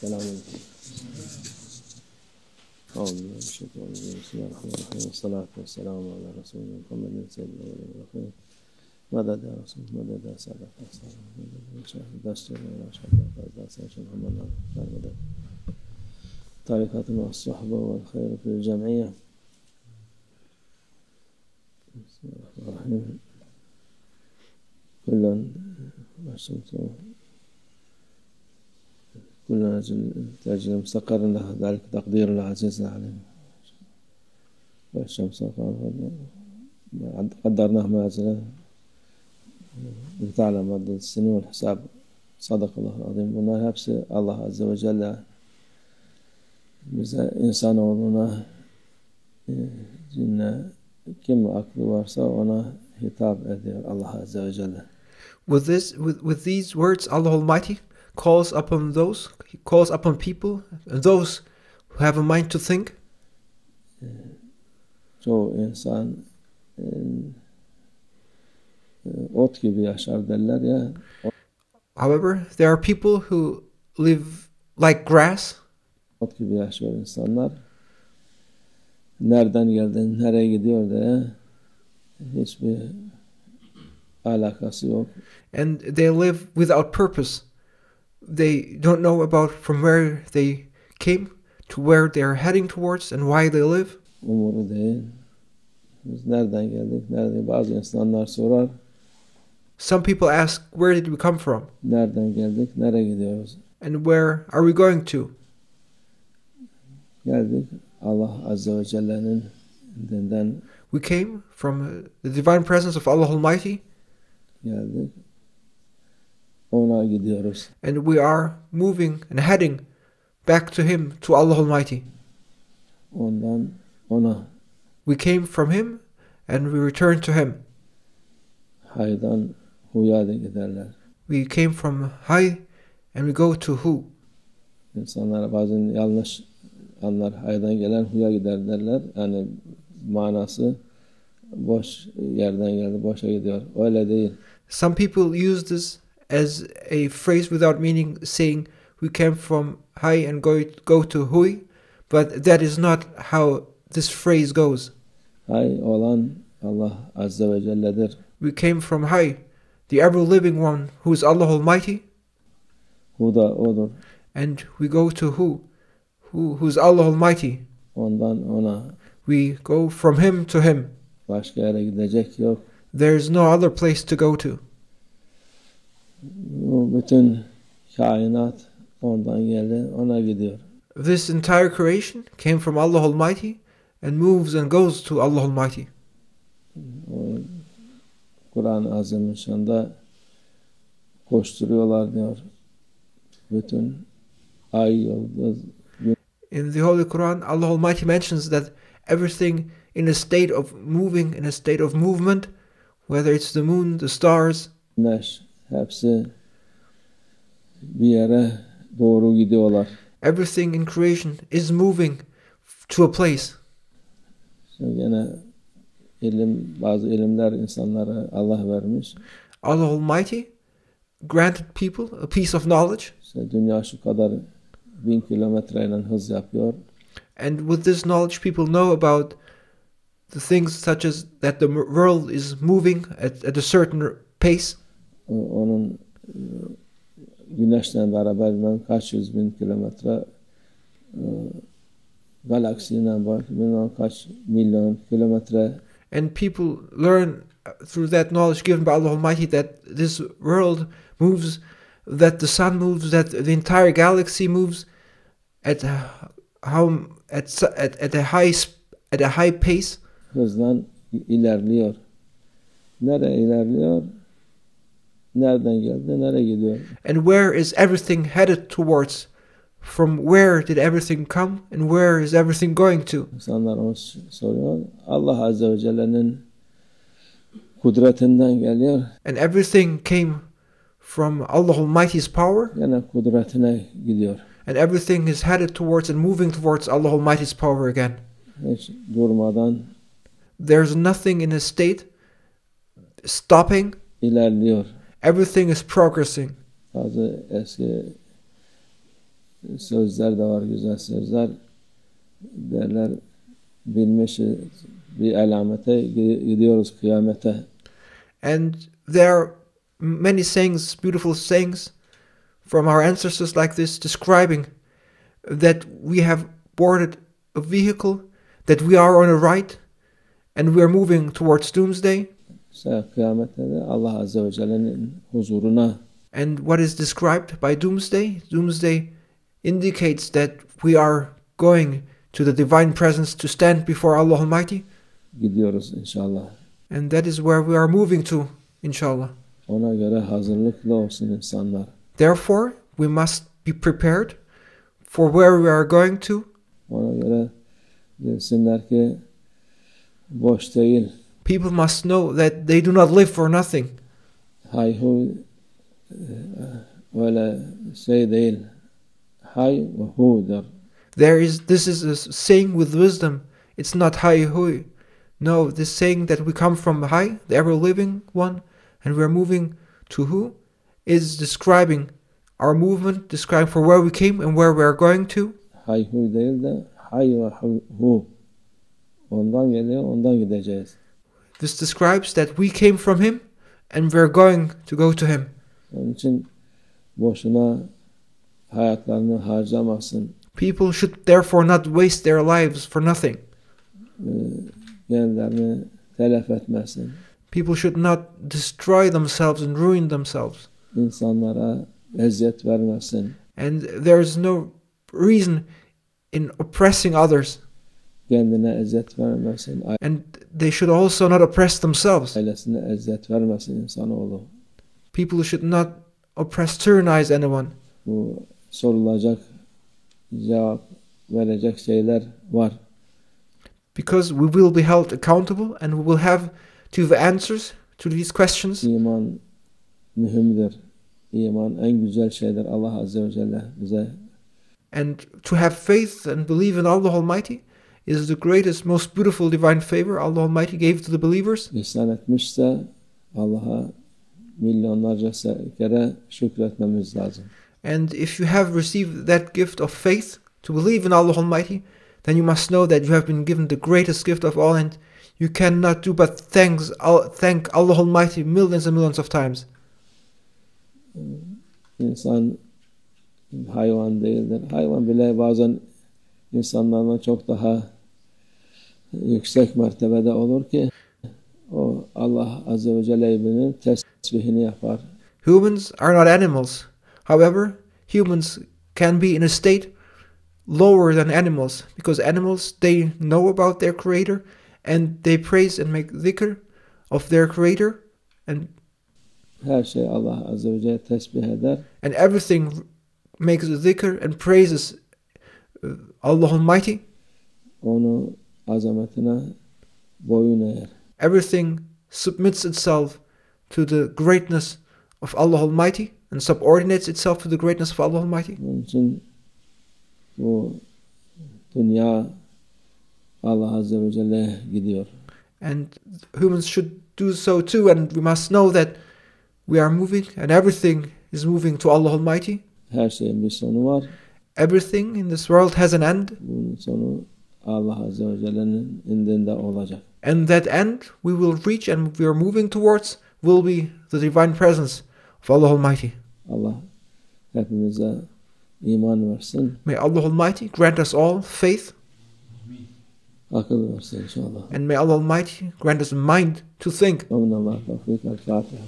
Selamünaleyküm. Euzubillahimineşşeytanirracim. Bismillahirrahmanirrahim. Esselatu vesselamu ala Resulina Muhammedin seyyidil evvelin ve ahirin. Meded ya Resulü, meded ya Sadat Aslan, meded ya Şahid Dastur ve Şahid Fazla Saçın Muhammed'den vermeden. Tarikatın ve sahbe ve hayr fil cem'iyye. Bismillahirrahmanirrahim. Kullan başımıza كل أجل مستقر له ذلك تقدير العزيز عليه والشمس قدرناه منازله لتعلم عدد السنين والحساب صدق الله العظيم. Bunlar hepsi Allah Azze ve Celle bize insanoğluna cinne kim aklı varsa ona hitap ediyor Allah Azze ve Celle. With these words, Allah Almighty calls upon people and those who have a mind to think. Çoğu insan ot gibi yaşar derler ya. However, there are people who live like grass. Ot gibi yaşıyor insanlar. Nereden geldin, nereye gidiyor diye hiçbir alakası yok. And they live without purpose. They don't know about from where they came to where they are heading towards and why they live. Umuru değil. Biz nereden geldik, nerede? Bazı insanlar sorar. Some people ask, where did we come from? Nereden geldik, nereye gidiyoruz? And where are we going to? Geldik Allah Azze ve Celle'nin dindinden. We came from the divine presence of Allah Almighty. Geldik. Ona gidiyoruz. And we are moving and heading back to Him, to Allah Almighty. Ondan ona. We came from Him and we return to Him. Haydan huya da giderler. We came from Hay and we go to Hu. İnsanlar bazen yanlış anlar. Haydan gelen huya gider derler. Yani manası boş yerden geldi, boşa gidiyor. Öyle değil. Some people use this as a phrase without meaning, saying we came from Hay and go to Hui, but that is not how this phrase goes. Hay olan Allah Azze ve Celle'dir. We came from Hay, the ever-living one, who is Allah Almighty. Hu da odur. And we go to Hu, who's Allah Almighty. Ondan ona. We go from Him to Him. Başka yere gidecek yok. There's no other place to go to. Bu bütün kainat ondan geldi, ona gidiyor. This entire creation came from Allah Almighty and moves and goes to Allah Almighty. Kur'an-ı Azimüşşan'da koşturuyorlar diyor. Bütün ay, yıldız. In the Holy Quran, Allah Almighty mentions that everything in a state of moving, in a state of movement, whether it's the moon, the stars, Güneş, hepsi bir yere doğru gidiyorlar. everything in creation is moving to a place. Şimdi yine bazı ilimler insanlara Allah vermiş. Allah Almighty granted people a piece of knowledge. İşte dünya şu kadar 1000 kilometreyle hız yapıyor. And with this knowledge, people know about the things such as that the world is moving at a certain pace. Onun güneşle beraber bilmem kaç yüz bin kilometre galaksiyle var, bilmem kaç milyon kilometre. And people learn through that knowledge given by Allah Almighty that this world moves, that the sun moves, that the entire galaxy moves at a high pace. Hızla ilerliyor. Nereye ilerliyor? Nereden geldi? Nereye gidiyor? And where is everything headed towards? From where did everything come and where is everything going to? İnsanlar onu soruyor. Allah Azze ve Celle'nin kudretinden geliyor. And everything came from Allah Almighty's power. Yine kudretine gidiyor. And everything is headed towards and moving towards Allah Almighty's power again. Hiç durmadan There's nothing in a state stopping. İlerliyor. Everything is progressing. Bazı eski sözler de var, güzel sözler. Derler bilmişiz bir alamete gidiyoruz kıyamete. And there are many sayings, beautiful sayings from our ancestors like this, describing that we have boarded a vehicle, that we are on a ride, and we are moving towards doomsday. Kıyamette de Allah Azze ve Celle'nin huzuruna. And what is described by doomsday? Doomsday indicates that we are going to the divine presence to stand before Allah Almighty. Gidiyoruz inşallah. And that is where we are moving to, inshallah. Ona göre hazırlıklı olsun insanlar. Therefore, we must be prepared for where we are going to. Ona göre bilsinler ki boş değil. People must know that they do not live for nothing. Hayhu öyle şey değil. Hay ve hu'dur. This is a saying with wisdom. It's not hay hui. No, this saying that we come from Hay, the ever-living one, and we are moving to Hu, is describing our movement, describing for where we came and where we are going to. Hayhu değil de hay ve hu. Ondan geliyor, ondan gideceğiz. This describes that we came from Him and we are going to go to Him. Onun için boşuna hayatlarını harcamasın. People should therefore not waste their lives for nothing. Kendilerini telef etmesin. People should not destroy themselves and ruin themselves. İnsanlara eziyet vermesin. And there is no reason in oppressing others. Kendine eziyet vermesin. And they should also not oppress themselves. Ailesine eziyet vermesin insanoğlu. People should not oppress, tyrannize anyone. Bu sorulacak, cevap verecek şeyler var. Because we will be held accountable and we will have to give answers to these questions. İman mühimdir. İman en güzel şeyler Allah Azze ve Celle bize. And to have faith and believe in Allah Almighty is the greatest, most beautiful divine favor Allah Almighty gave to the believers. İhsan etmişse Allah'a milyonlarca kere şükretmemiz lazım. And if you have received that gift of faith to believe in Allah Almighty, then you must know that you have been given the greatest gift of all, and you cannot do but thank Allah Almighty millions and millions of times. İnsan hayvan değildir. Hayvan bile bazen insanlardan çok daha yüksek mertebede olur ki o Allah Azze ve Celle'nin tesbihini yapar. Humans are not animals. However, humans can be in a state lower than animals, because animals, they know about their creator and they praise and make dhikr of their creator, and her şey Allah Azze ve Celle tesbih eder. And everything makes a dhikr and praises Allah Almighty. Onu azametine boyun eğer. Everything submits itself to the greatness of Allah Almighty and subordinates itself to the greatness of Allah Almighty. Onun için bu dünya Allah Azze ve Celle'ye gidiyor. And humans should do so too, and we must know that we are moving and everything is moving to Allah Almighty. Her şeyin bir sonu var. Everything in this world has an end. Bunun sonu Allah Azze ve Celle'nin indinde olacak. And that end we will reach and we are moving towards will be the divine presence of Allah Almighty. Allah hepimize iman versin. May Allah Almighty grant us all faith. Akıl versin inşallah. And may Allah Almighty grant us a mind to think. Amin Allah tevfik el Fatiha.